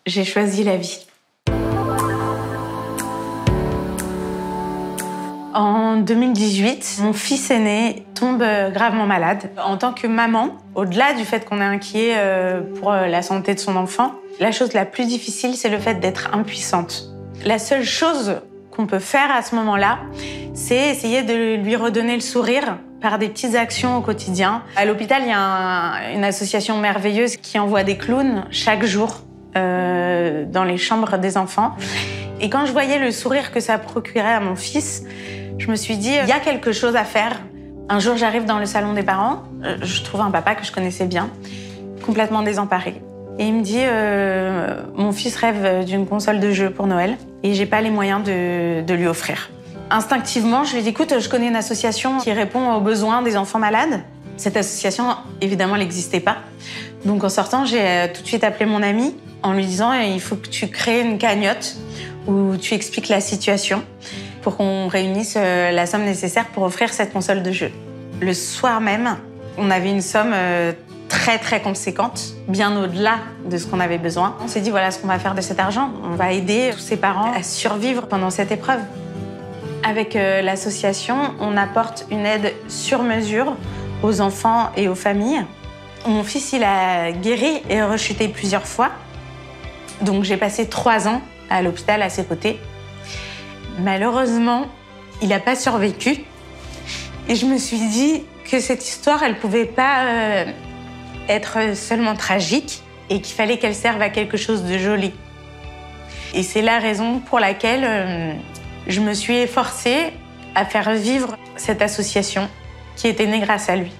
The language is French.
J'ai choisi la vie. En 2018, mon fils aîné tombe gravement malade. En tant que maman, au-delà du fait qu'on est inquiet pour la santé de son enfant, la chose la plus difficile, c'est le fait d'être impuissante. La seule chose qu'on peut faire à ce moment-là, c'est essayer de lui redonner le sourire par des petites actions au quotidien. À l'hôpital, il y a une association merveilleuse qui envoie des clowns chaque jour dans les chambres des enfants. Et quand je voyais le sourire que ça procurait à mon fils, je me suis dit, il y a quelque chose à faire. Un jour, j'arrive dans le salon des parents, je trouve un papa que je connaissais bien, complètement désemparé. Et il me dit, mon fils rêve d'une console de jeu pour Noël et j'ai pas les moyens de lui offrir. Instinctivement, je lui ai dit, écoute, je connais une association qui répond aux besoins des enfants malades. Cette association, évidemment, elle n'existait pas. Donc en sortant, j'ai tout de suite appelé mon ami en lui disant, il faut que tu crées une cagnotte où tu expliques la situation pour qu'on réunisse la somme nécessaire pour offrir cette console de jeu. Le soir même, on avait une somme très très conséquente, bien au-delà de ce qu'on avait besoin. On s'est dit, voilà ce qu'on va faire de cet argent. On va aider tous ces parents à survivre pendant cette épreuve. Avec l'association, on apporte une aide sur mesure aux enfants et aux familles. Mon fils, il a guéri et rechuté plusieurs fois. Donc j'ai passé 3 ans à l'hôpital à ses côtés. Malheureusement, il n'a pas survécu. Et je me suis dit que cette histoire, elle ne pouvait pas être seulement tragique et qu'il fallait qu'elle serve à quelque chose de joli. Et c'est la raison pour laquelle je me suis efforcée à faire vivre cette association qui était née grâce à lui.